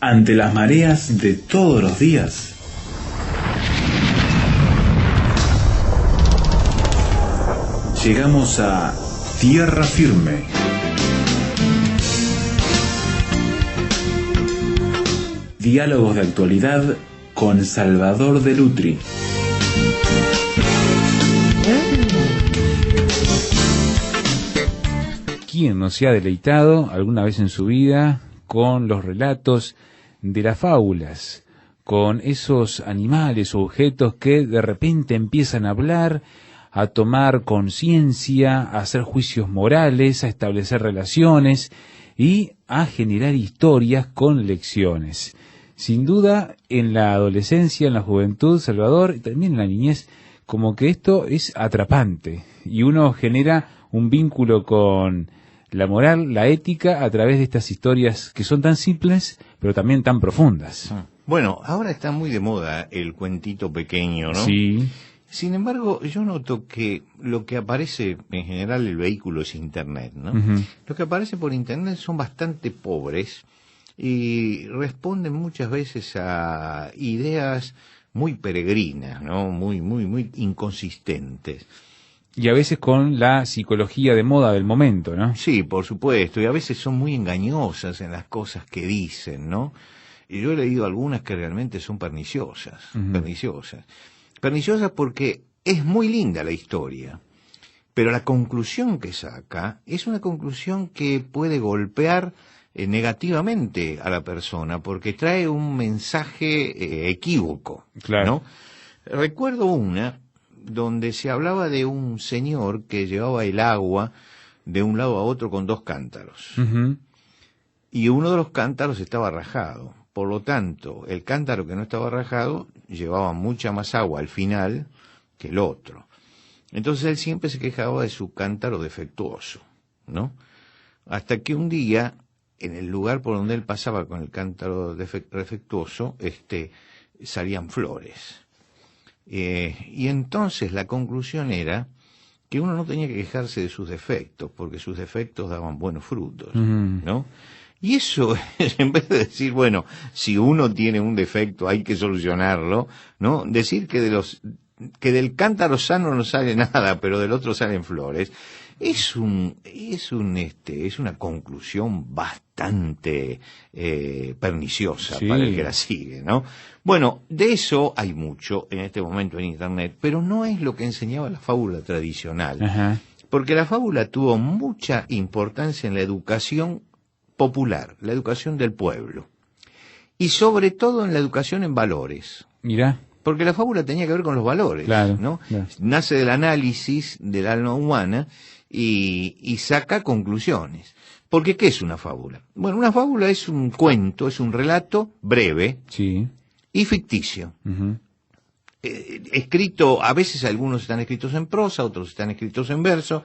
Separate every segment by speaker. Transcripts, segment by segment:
Speaker 1: Ante las mareas de todos los días, llegamos a tierra firme. Diálogos de actualidad con Salvador de Lutri.
Speaker 2: ¿Quién no se ha deleitado alguna vez en su vida con los relatos de las fábulas, con esos animales o objetos que de repente empiezan a hablar, a tomar conciencia, a hacer juicios morales, a establecer relaciones y a generar historias con lecciones? Sin duda, en la adolescencia, en la juventud, Salvador, y también en la niñez, como que esto es atrapante y uno genera un vínculo con la moral, la ética, a través de estas historias que son tan simples, pero también tan profundas.
Speaker 3: Bueno, ahora está muy de moda el cuentito pequeño, ¿no?
Speaker 2: Sí.
Speaker 3: Sin embargo, yo noto que lo que aparece, en general el vehículo es Internet, ¿no? Lo que aparece por Internet son bastante pobres y responden muchas veces a ideas muy peregrinas, ¿no? Muy inconsistentes.
Speaker 2: Y a veces con la psicología de moda del momento, ¿no?
Speaker 3: Sí, por supuesto, y a veces son muy engañosas en las cosas que dicen, ¿no? Y yo he leído algunas que realmente son perniciosas, perniciosas porque es muy linda la historia, pero la conclusión que saca es una conclusión que puede golpear negativamente a la persona, porque trae un mensaje equívoco,
Speaker 2: claro,
Speaker 3: ¿no? Recuerdo una donde se hablaba de un señor que llevaba el agua de un lado a otro con 2 cántaros. Y uno de los cántaros estaba rajado. Por lo tanto, el cántaro que no estaba rajado llevaba mucha más agua al final que el otro. Entonces él siempre se quejaba de su cántaro defectuoso, ¿no? Hasta que un día, en el lugar por donde él pasaba con el cántaro defectuoso, salían flores. Y entonces la conclusión era que uno no tenía que quejarse de sus defectos, porque sus defectos daban buenos frutos, ¿no? Y eso, en vez de decir, bueno, si uno tiene un defecto hay que solucionarlo, ¿no? Decir que del cántaro sano no sale nada, pero del otro salen flores, es una conclusión bastante perniciosa, sí, para el que la sigue, ¿no? Bueno, de eso hay mucho en este momento en Internet, pero no es lo que enseñaba la fábula tradicional, porque la fábula tuvo mucha importancia en la educación popular, la educación del pueblo, y sobre todo en la educación en valores.
Speaker 2: Mirá.
Speaker 3: Porque la fábula tenía que ver con los valores,
Speaker 2: claro,
Speaker 3: ¿no?
Speaker 2: Claro.
Speaker 3: Nace del análisis del alma humana y saca conclusiones. Porque, ¿qué es una fábula? Bueno, una fábula es un cuento, es un relato breve,
Speaker 2: sí,
Speaker 3: y ficticio. Escrito, a veces algunos están escritos en prosa, otros están escritos en verso,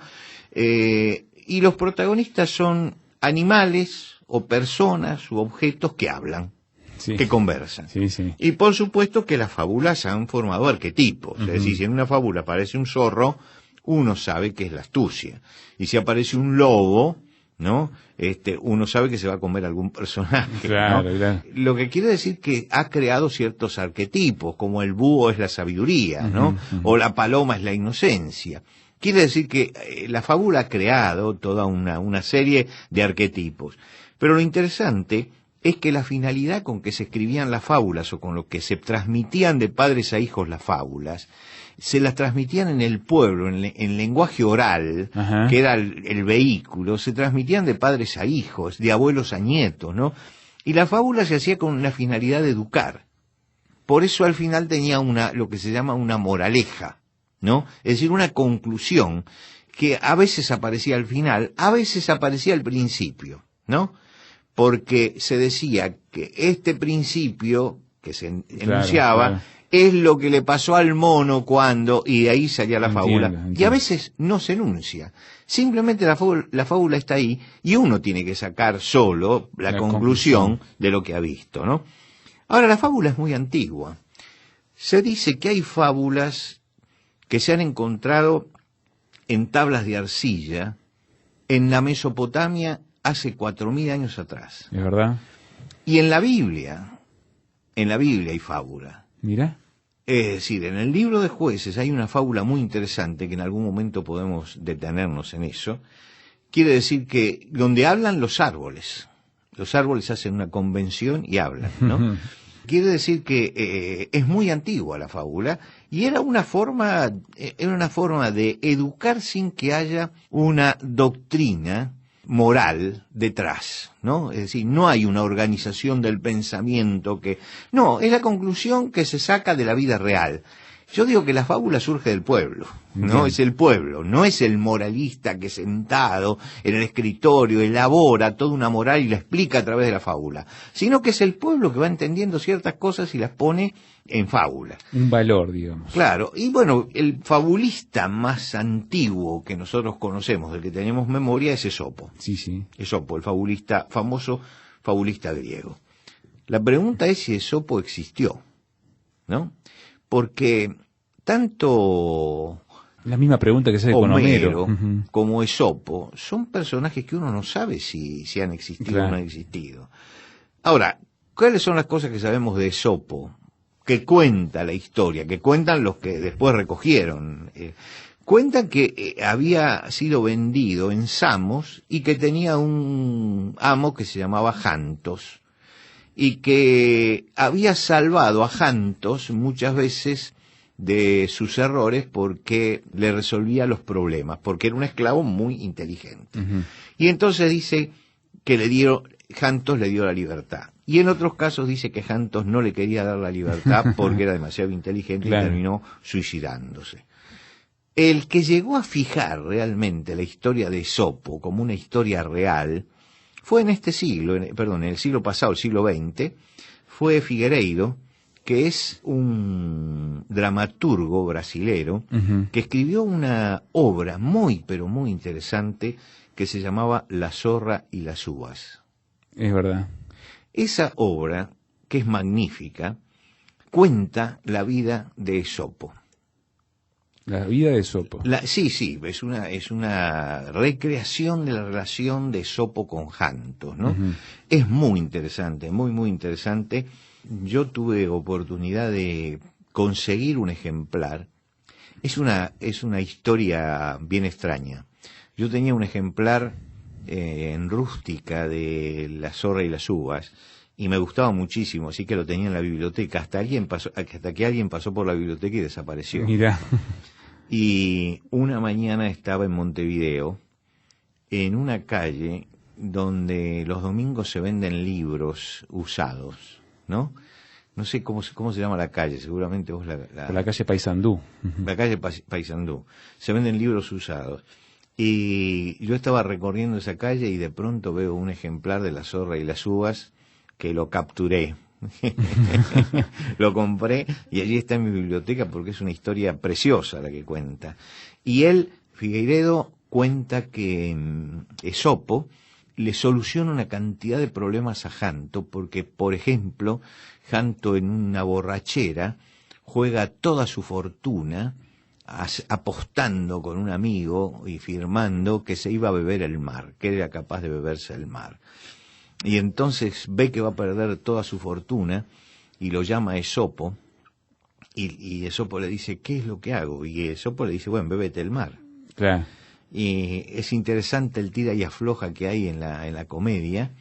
Speaker 3: y los protagonistas son animales o personas u objetos que hablan, sí, que conversan.
Speaker 2: Sí, sí.
Speaker 3: Y por supuesto que las fábulas han formado arquetipos. Es decir, si en una fábula aparece un zorro, uno sabe que es la astucia. Y si aparece un lobo, ¿no? Uno sabe que se va a comer algún personaje,
Speaker 2: claro,
Speaker 3: ¿no?
Speaker 2: Claro.
Speaker 3: Lo que quiere decir que ha creado ciertos arquetipos, como el búho es la sabiduría, ¿no? O la paloma es la inocencia. Quiere decir que la fábula ha creado toda una serie de arquetipos. Pero lo interesante es que la finalidad con que se escribían las fábulas o con lo que se transmitían de padres a hijos las fábulas, se las transmitían en el pueblo, en lenguaje oral, que era el vehículo, se transmitían de padres a hijos, de abuelos a nietos, ¿no? Y la fábula se hacía con una finalidad de educar. Por eso al final tenía lo que se llama una moraleja, ¿no? Es decir, una conclusión que a veces aparecía al final, a veces aparecía al principio, ¿no? Porque se decía que este principio que se enunciaba, claro, es lo que le pasó al mono cuando, y de ahí salía la fábula. Entiendo. Y a veces no se enuncia. Simplemente la fábula está ahí y uno tiene que sacar solo la conclusión de lo que ha visto, ¿no? Ahora, la fábula es muy antigua. Se dice que hay fábulas que se han encontrado en tablas de arcilla en la Mesopotamia hace 4.000 años atrás.
Speaker 2: ¿Es verdad?
Speaker 3: Y en la Biblia hay fábula.
Speaker 2: Mira.
Speaker 3: Es decir, en el libro de Jueces hay una fábula muy interesante que en algún momento podemos detenernos en eso. Quiere decir que donde hablan los árboles hacen una convención y hablan, ¿no? Quiere decir que es muy antigua la fábula y era una forma de educar sin que haya una doctrina moral detrás, ¿no? Es decir, no hay una organización del pensamiento no, es la conclusión que se saca de la vida real. Yo digo que la fábula surge del pueblo, ¿no? Bien. Es el pueblo, no es el moralista que sentado en el escritorio elabora toda una moral y la explica a través de la fábula, sino que es el pueblo que va entendiendo ciertas cosas y las pone en fábula. Un valor, digamos. Claro, y bueno, el fabulista más antiguo que nosotros conocemos, del que tenemos memoria, es Esopo. Sí, sí. Esopo, el famoso fabulista griego. La pregunta es si Esopo existió, ¿no? Porque tanto
Speaker 2: la misma pregunta que se hace con Homero
Speaker 3: como Esopo son personajes que uno no sabe si han existido o no han existido. Ahora, ¿cuáles son las cosas que sabemos de Esopo? Que cuenta la historia, que cuentan los que después recogieron. Cuentan que había sido vendido en Samos y que tenía un amo que se llamaba Jantos, y que había salvado a Jantos muchas veces de sus errores porque le resolvía los problemas, porque era un esclavo muy inteligente. Y entonces dice que Jantos le dio la libertad. Y en otros casos dice que Jantos no le quería dar la libertad porque era demasiado inteligente y terminó suicidándose. El que llegó a fijar realmente la historia de Esopo como una historia real fue en este siglo, en el siglo pasado, el siglo XX, fue Figueiredo, que es un dramaturgo brasilero, que escribió una obra muy, pero muy interesante, que se llamaba La zorra y las uvas. Es verdad. Esa obra, que es magnífica, cuenta la vida de Esopo. La vida de Esopo. Sí, es una recreación de la relación de Esopo con Jantos, ¿no? Es muy interesante, muy, muy interesante. Yo tuve oportunidad de conseguir un ejemplar. Es una historia bien extraña. Yo tenía un ejemplar en rústica de La zorra y las uvas, y me gustaba muchísimo, así que lo tenía en la biblioteca, hasta que alguien pasó por la biblioteca y desapareció. Mira. Y una mañana estaba en Montevideo, en una calle donde los domingos se venden libros usados, ¿no? No sé cómo se llama la calle, seguramente vos la calle Paysandú. La calle Paysandú. Se venden libros usados. Y yo estaba recorriendo esa calle y de pronto veo un ejemplar de La zorra y las uvas que lo capturé. Lo compré y allí está en mi biblioteca porque es una historia preciosa la que cuenta. Y Figueiredo, cuenta que Esopo le soluciona una cantidad de problemas a Janto, porque, por ejemplo, Janto en una borrachera juega toda su fortuna apostando con un amigo y firmando que se iba a beber el mar, que era capaz de beberse el mar. Y entonces ve que va a perder toda su fortuna y lo llama a Esopo y Esopo le dice, ¿qué es lo que hago? Y Esopo le dice, bueno, bébete el mar. Claro. Y es interesante el tira y afloja que hay en la comedia,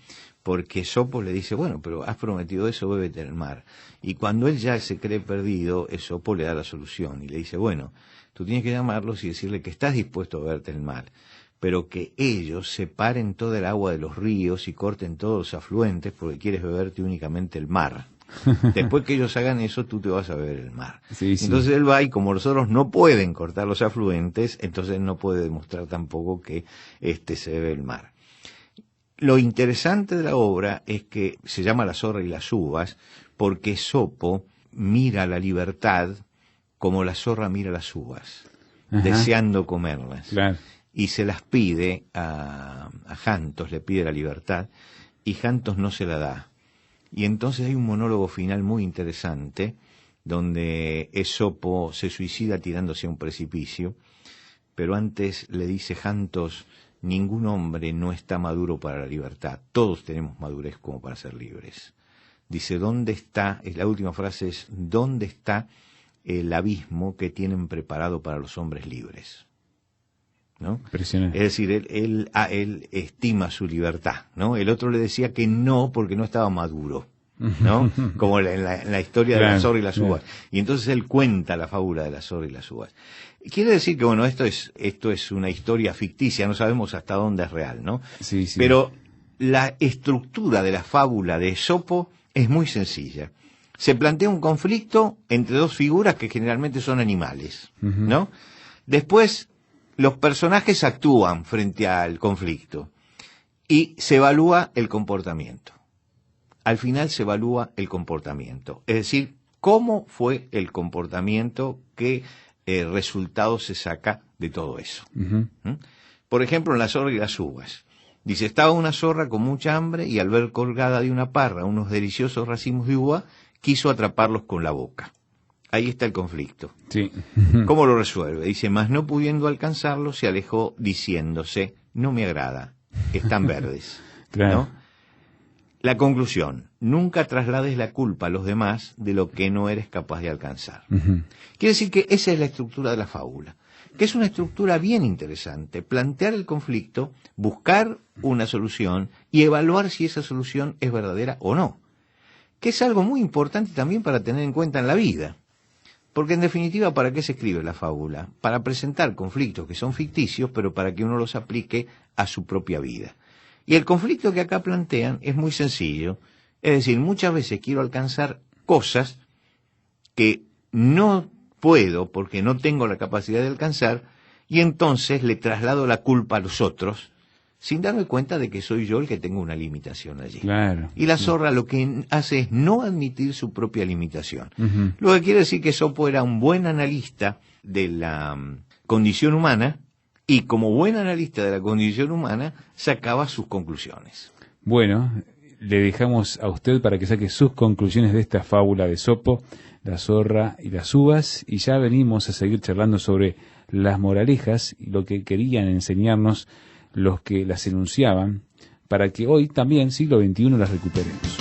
Speaker 3: porque Esopo le dice, bueno, pero has prometido eso, bébete el mar. Y cuando él ya se cree perdido, Esopo le da la solución y le dice, bueno, tú tienes que llamarlos y decirle que estás dispuesto a beberte el mar, pero que ellos separen toda el agua de los ríos y corten todos los afluentes porque quieres beberte únicamente el mar. Después que ellos hagan eso, tú te vas a beber el mar. Sí, sí. Entonces él va y como los otros no pueden cortar los afluentes, entonces no puede demostrar tampoco que se bebe el mar. Lo interesante de la obra es que se llama La zorra y las uvas porque Esopo mira la libertad como la zorra mira las uvas, deseando comerlas. Claro. Y se las pide a Jantos, le pide la libertad, y Jantos no se la da. Y entonces hay un monólogo final muy interesante, donde Esopo se suicida tirándose a un precipicio, pero antes le dice Jantos, ningún hombre no está maduro para la libertad. Todos tenemos madurez como para ser libres. Dice, ¿dónde está? La última frase es, ¿dónde está el abismo que tienen preparado para los hombres libres? ¿No? Es decir, él estima su libertad, ¿no? El otro le decía que no, porque no estaba maduro, ¿no? Como en la historia de la zorra y las uvas. Y entonces él cuenta la fábula de la zorra y las uvas. Quiere decir que, bueno, esto es una historia ficticia, no sabemos hasta dónde es real, ¿no?
Speaker 2: Sí.
Speaker 3: Pero la estructura de la fábula de Esopo es muy sencilla. Se plantea un conflicto entre dos figuras que generalmente son animales, ¿no? Después, los personajes actúan frente al conflicto y se evalúa el comportamiento. Al final se evalúa el comportamiento, es decir, cómo fue el comportamiento, qué resultado se saca de todo eso. Por ejemplo, en la zorra y las uvas. Dice, estaba una zorra con mucha hambre y al ver colgada de una parra unos deliciosos racimos de uva, quiso atraparlos con la boca. Ahí está el conflicto.
Speaker 2: Sí.
Speaker 3: ¿Cómo lo resuelve? Dice, mas no pudiendo alcanzarlo, se alejó diciéndose, no me agrada, están verdes.
Speaker 2: Claro.
Speaker 3: ¿No? La conclusión, nunca traslades la culpa a los demás de lo que no eres capaz de alcanzar. Quiere decir que esa es la estructura de la fábula, que es una estructura bien interesante, plantear el conflicto, buscar una solución y evaluar si esa solución es verdadera o no, que es algo muy importante también para tener en cuenta en la vida. Porque en definitiva, ¿para qué se escribe la fábula? Para presentar conflictos que son ficticios, pero para que uno los aplique a su propia vida. Y el conflicto que acá plantean es muy sencillo. Es decir, muchas veces quiero alcanzar cosas que no puedo porque no tengo la capacidad de alcanzar, y entonces le traslado la culpa a los otros, sin darme cuenta de que soy yo el que tengo una limitación allí.
Speaker 2: Claro.
Speaker 3: Y la zorra lo que hace es no admitir su propia limitación. Lo que quiere decir que Esopo era un buen analista de la condición humana, y como buen analista de la condición humana, sacaba sus conclusiones.
Speaker 2: Bueno, le dejamos a usted para que saque sus conclusiones de esta fábula de Esopo, la zorra y las uvas, y ya venimos a seguir charlando sobre las moralejas y lo que querían enseñarnos los que las enunciaban, para que hoy también, siglo XXI, las recuperemos.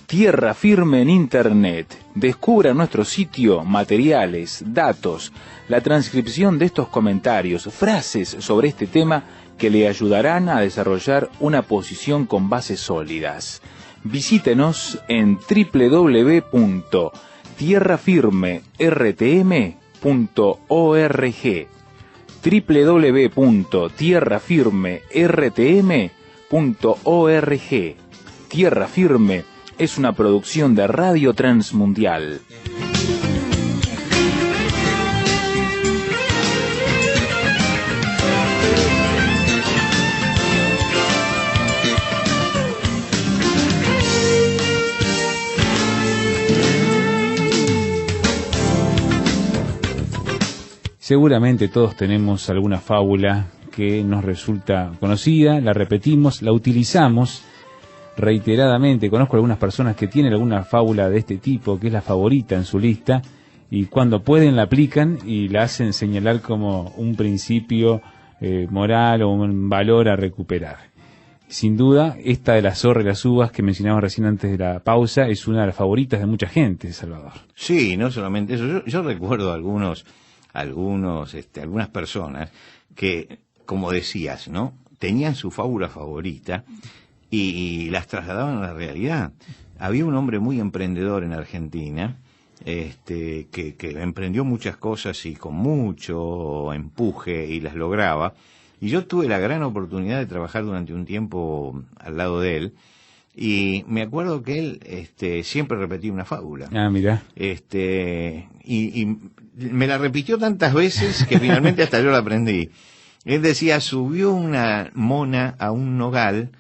Speaker 4: Tierra Firme en Internet. Descubra nuestro sitio materiales, datos, la transcripción de estos comentarios, frases sobre este tema que le ayudarán a desarrollar una posición con bases sólidas. Visítenos en www.tierrafirmertm.org www.tierrafirmertm.org. Tierra Firme es una producción de Radio Transmundial.
Speaker 2: Seguramente todos tenemos alguna fábula que nos resulta conocida, la repetimos, la utilizamos reiteradamente. Conozco algunas personas que tienen alguna fábula de este tipo, que es la favorita en su lista, y cuando pueden la aplican y la hacen señalar como un principio moral o un valor a recuperar. Sin duda, esta de la zorra y las uvas que mencionaba recién antes de la pausa es una de las favoritas de mucha gente, Salvador.
Speaker 3: Sí, no solamente eso. Yo recuerdo algunas personas que, como decías, ¿no?, tenían su fábula favorita y las trasladaban a la realidad. Había un hombre muy emprendedor en Argentina, que emprendió muchas cosas y con mucho empuje y las lograba. Y yo tuve la gran oportunidad de trabajar durante un tiempo al lado de él. Y me acuerdo que él siempre repetía una fábula.
Speaker 2: Ah, mira.
Speaker 3: Y me la repitió tantas veces que finalmente hasta yo la aprendí. Él decía, subió una mona a un nogal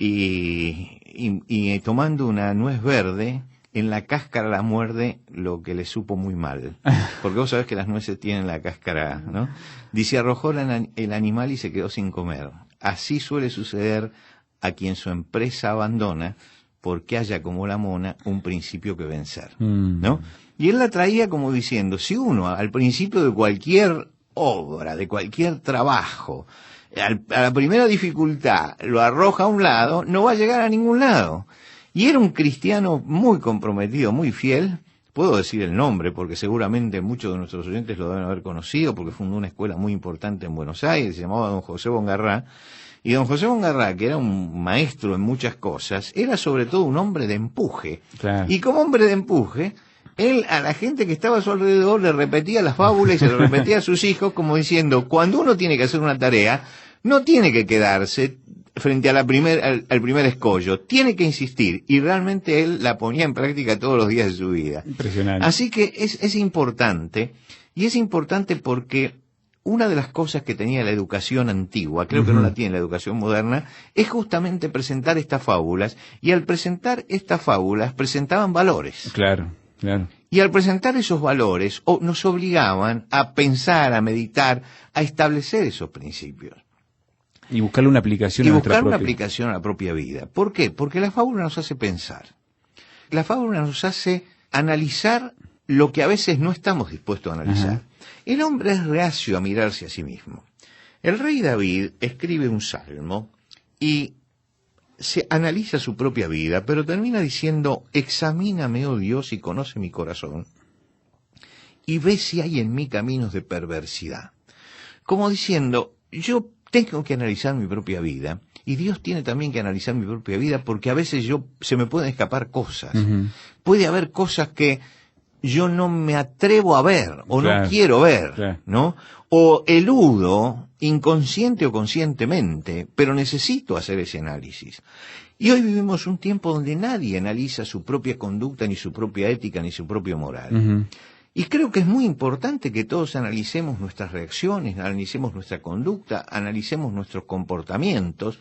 Speaker 3: y tomando una nuez verde, en la cáscara la muerde lo que le supo muy mal. Porque vos sabés que las nueces tienen la cáscara, ¿no? Dice, arrojó el animal y se quedó sin comer. Así suele suceder a quien su empresa abandona, porque haya como la mona un principio que vencer, ¿no? Y él la traía como diciendo, si uno al principio de cualquier obra, de cualquier trabajo, a la primera dificultad lo arroja a un lado, no va a llegar a ningún lado. Y era un cristiano muy comprometido, muy fiel. Puedo decir el nombre porque seguramente muchos de nuestros oyentes lo deben haber conocido, porque fundó una escuela muy importante en Buenos Aires, se llamaba don José Bongarrá. Y don José Bongarrá, que era un maestro en muchas cosas, era sobre todo un hombre de empuje.
Speaker 2: Claro.
Speaker 3: Y como hombre de empuje, él a la gente que estaba a su alrededor le repetía las fábulas y se lo repetía a sus hijos como diciendo, cuando uno tiene que hacer una tarea, no tiene que quedarse frente a al primer escollo, tiene que insistir, y realmente él la ponía en práctica todos los días de su vida.
Speaker 2: Impresionante.
Speaker 3: Así que es importante, y es importante porque una de las cosas que tenía la educación antigua, creo que no la tiene la educación moderna, es justamente presentar estas fábulas, y al presentar estas fábulas presentaban valores.
Speaker 2: Claro, claro.
Speaker 3: Y al presentar esos valores nos obligaban a pensar, a meditar, a establecer esos principios.
Speaker 2: Y buscarle una aplicación a nuestra propia.
Speaker 3: Una aplicación a la propia vida. ¿Por qué? Porque la fábula nos hace pensar. La fábula nos hace analizar lo que a veces no estamos dispuestos a analizar. Ajá. El hombre es reacio a mirarse a sí mismo. El rey David escribe un salmo y se analiza su propia vida, pero termina diciendo, examíname, oh Dios, y conoce mi corazón, y ve si hay en mí caminos de perversidad. Como diciendo, yo tengo que analizar mi propia vida, y Dios tiene también que analizar mi propia vida, porque a veces se me pueden escapar cosas. Puede haber cosas que yo no me atrevo a ver, o no quiero ver, ¿no? O eludo, inconsciente o conscientemente, pero necesito hacer ese análisis. Y hoy vivimos un tiempo donde nadie analiza su propia conducta, ni su propia ética, ni su propia moral. Y creo que es muy importante que todos analicemos nuestras reacciones, analicemos nuestra conducta, analicemos nuestros comportamientos,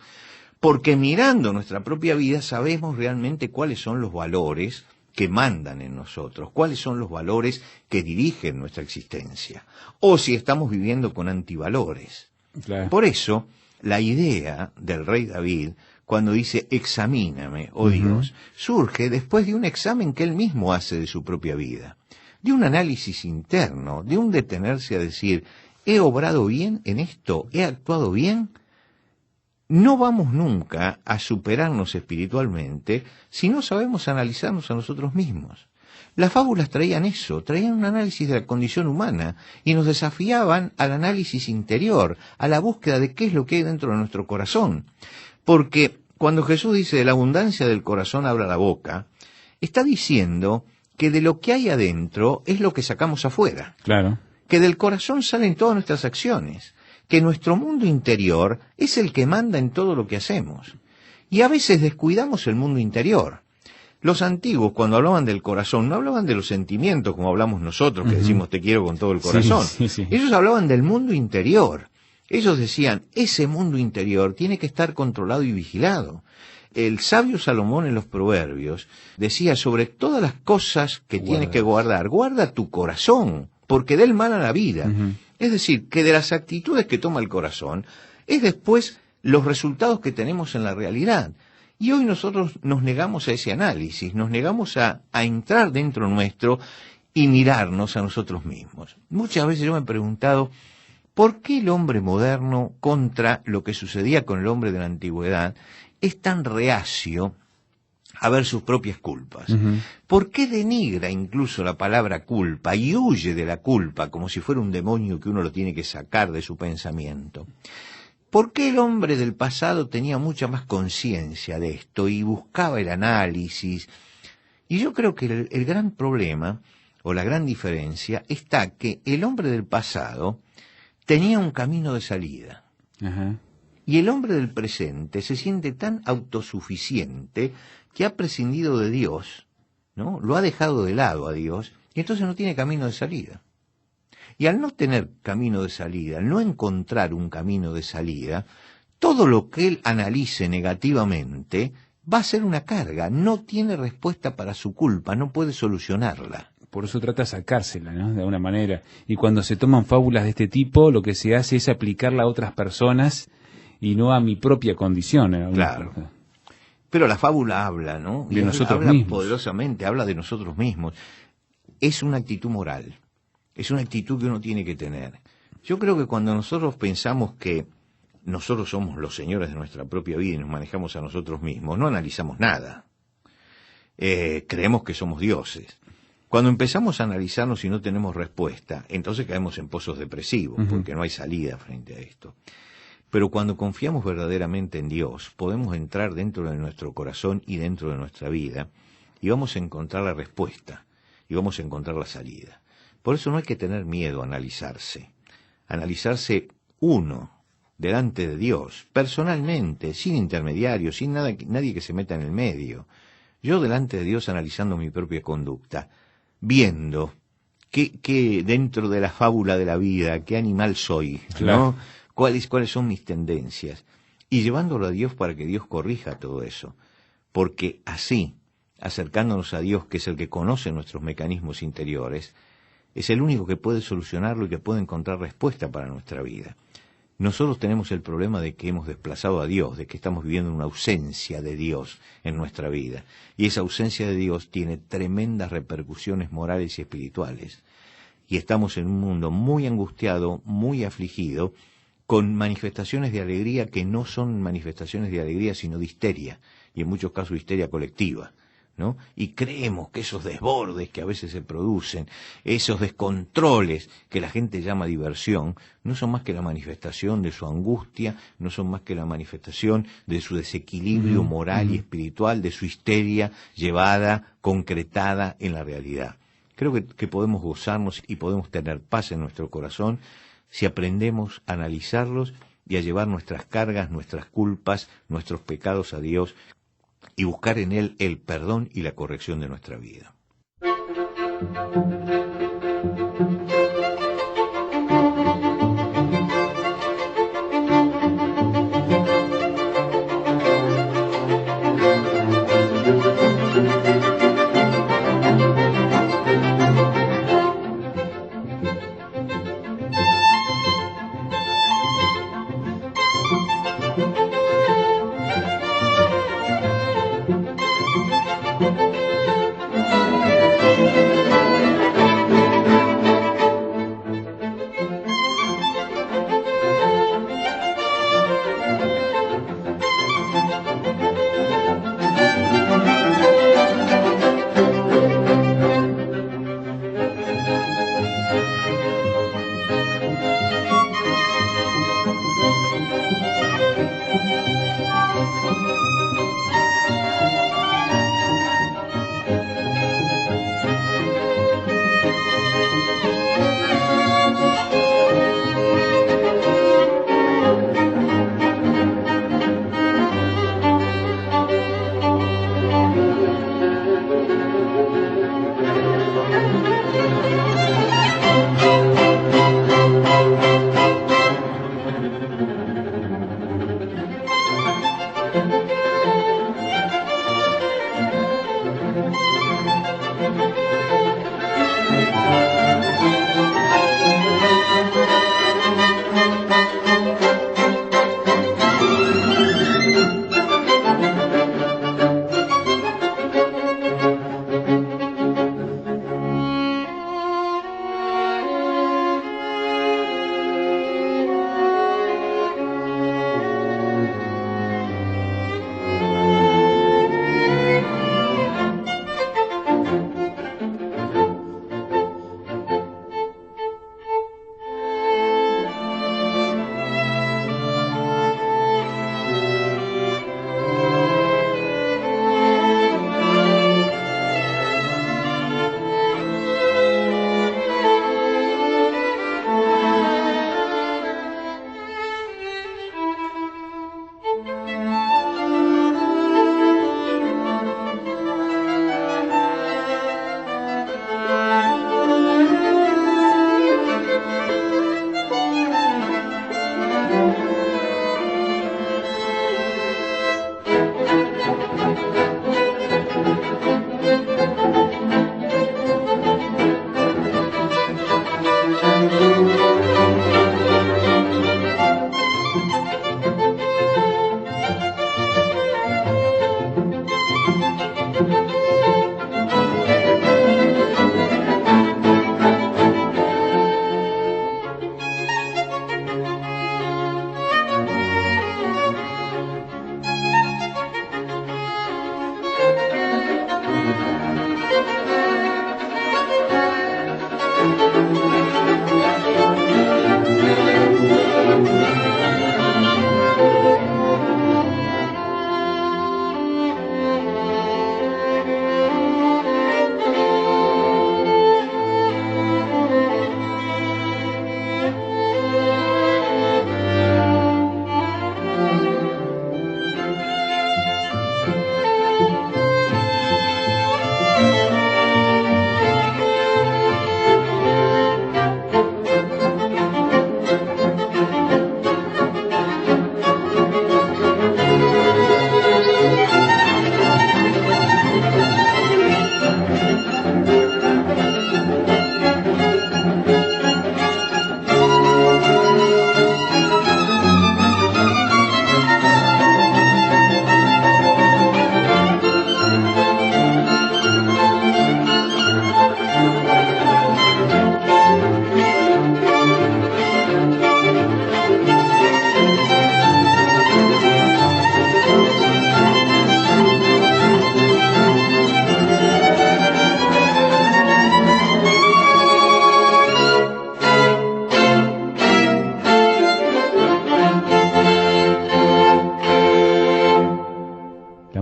Speaker 3: porque mirando nuestra propia vida sabemos realmente cuáles son los valores que mandan en nosotros, cuáles son los valores que dirigen nuestra existencia, o si estamos viviendo con antivalores. Claro. Por eso, la idea del rey David, cuando dice, examíname, oh Dios, surge después de un examen que él mismo hace de su propia vida, de un análisis interno, de un detenerse a decir, ¿he obrado bien en esto? ¿He actuado bien? No vamos nunca a superarnos espiritualmente si no sabemos analizarnos a nosotros mismos. Las fábulas traían eso, traían un análisis de la condición humana y nos desafiaban al análisis interior, a la búsqueda de qué es lo que hay dentro de nuestro corazón. Porque cuando Jesús dice de la abundancia del corazón habla la boca, está diciendo que de lo que hay adentro es lo que sacamos afuera.
Speaker 2: Claro.
Speaker 3: Que del corazón salen todas nuestras acciones. Que nuestro mundo interior es el que manda en todo lo que hacemos. Y a veces descuidamos el mundo interior. Los antiguos, cuando hablaban del corazón, no hablaban de los sentimientos como hablamos nosotros, que decimos te quiero con todo el corazón. Sí. Ellos hablaban del mundo interior. Ellos decían, ese mundo interior tiene que estar controlado y vigilado. El sabio Salomón en los Proverbios decía, sobre todas las cosas que tienes que guardar, guarda tu corazón, porque de él mana la vida. Es decir, que de las actitudes que toma el corazón, es después los resultados que tenemos en la realidad. Y hoy nosotros nos negamos a ese análisis, nos negamos a entrar dentro nuestro y mirarnos a nosotros mismos. Muchas veces yo me he preguntado, ¿por qué el hombre moderno, contra lo que sucedía con el hombre de la antigüedad, es tan reacio a ver sus propias culpas? ¿Por qué denigra incluso la palabra culpa y huye de la culpa como si fuera un demonio que uno lo tiene que sacar de su pensamiento? ¿Por qué el hombre del pasado tenía mucha más conciencia de esto y buscaba el análisis? Y yo creo que el gran problema, o la gran diferencia, está que el hombre del pasado tenía un camino de salida. Y el hombre del presente se siente tan autosuficiente que ha prescindido de Dios, ¿no? Lo ha dejado de lado a Dios, y entonces no tiene camino de salida. Y al no tener camino de salida, al no encontrar un camino de salida, todo lo que él analice negativamente va a ser una carga, no tiene respuesta para su culpa, no puede solucionarla.
Speaker 2: Por eso trata de sacársela, ¿no? De alguna manera. Y cuando se toman fábulas de este tipo, lo que se hace es aplicarla a otras personas y no a mi propia condición.
Speaker 3: Claro. Pero la fábula habla, ¿no?
Speaker 2: De nosotros
Speaker 3: habla
Speaker 2: mismos.
Speaker 3: Poderosamente, habla de nosotros mismos. Es una actitud moral, es una actitud que uno tiene que tener. Yo creo que cuando nosotros pensamos que nosotros somos los señores de nuestra propia vida y nos manejamos a nosotros mismos, no analizamos nada. Creemos que somos dioses. Cuando empezamos a analizarnos y no tenemos respuesta, entonces caemos en pozos depresivos, porque no hay salida frente a esto. Pero cuando confiamos verdaderamente en Dios, podemos entrar dentro de nuestro corazón y dentro de nuestra vida, y vamos a encontrar la respuesta, y vamos a encontrar la salida. Por eso no hay que tener miedo a analizarse. Analizarse uno, delante de Dios, personalmente, sin intermediarios, sin nadie que se meta en el medio. Yo delante de Dios analizando mi propia conducta, viendo qué dentro de la fábula de la vida, qué animal soy, ¿no? ¿Cuáles son mis tendencias? Y llevándolo a Dios para que Dios corrija todo eso. Porque así, acercándonos a Dios, que es el que conoce nuestros mecanismos interiores, es el único que puede solucionarlo y que puede encontrar respuesta para nuestra vida. Nosotros tenemos el problema de que hemos desplazado a Dios, de que estamos viviendo una ausencia de Dios en nuestra vida. Y esa ausencia de Dios tiene tremendas repercusiones morales y espirituales. Y estamos en un mundo muy angustiado, muy afligido, con manifestaciones de alegría que no son manifestaciones de alegría, sino de histeria, y en muchos casos histeria colectiva, ¿no? Y creemos que esos desbordes que a veces se producen, esos descontroles que la gente llama diversión, no son más que la manifestación de su angustia, no son más que la manifestación de su desequilibrio moral y espiritual, de su histeria llevada, concretada en la realidad. Creo que podemos gozarnos y podemos tener paz en nuestro corazón si aprendemos a analizarlos y a llevar nuestras cargas, nuestras culpas, nuestros pecados a Dios y buscar en Él el perdón y la corrección de nuestra vida.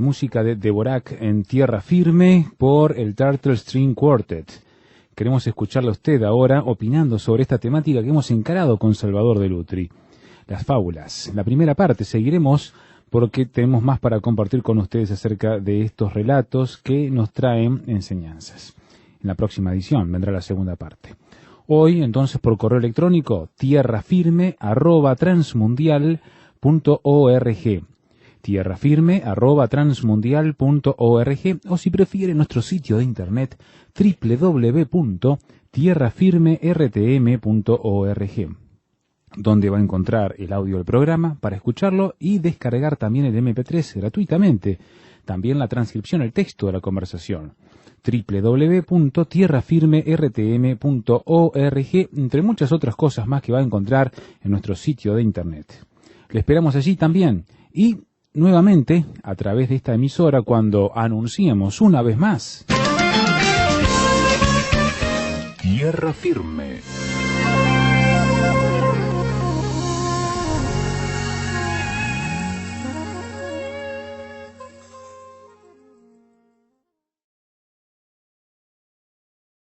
Speaker 2: música de Dvorak en Tierra Firme por el Turtle String Quartet. Queremos escucharla a usted ahora opinando sobre esta temática que hemos encarado con Salvador de Lutri. Las fábulas. La primera parte seguiremos porque tenemos más para compartir con ustedes acerca de estos relatos que nos traen enseñanzas. En la próxima edición vendrá la segunda parte. Hoy, entonces, por correo electrónico, tierrafirme@transmundial.org. tierrafirme@transmundial.org, o si prefiere nuestro sitio de internet www.tierrafirmertm.org, donde va a encontrar el audio del programa para escucharlo y descargar también el MP3 gratuitamente, también la transcripción, el texto de la conversación. www.tierrafirmertm.org, entre muchas otras cosas más que va a encontrar en nuestro sitio de internet. Le esperamos allí también y nuevamente a través de esta emisora cuando anunciemos una vez más
Speaker 4: Tierra Firme.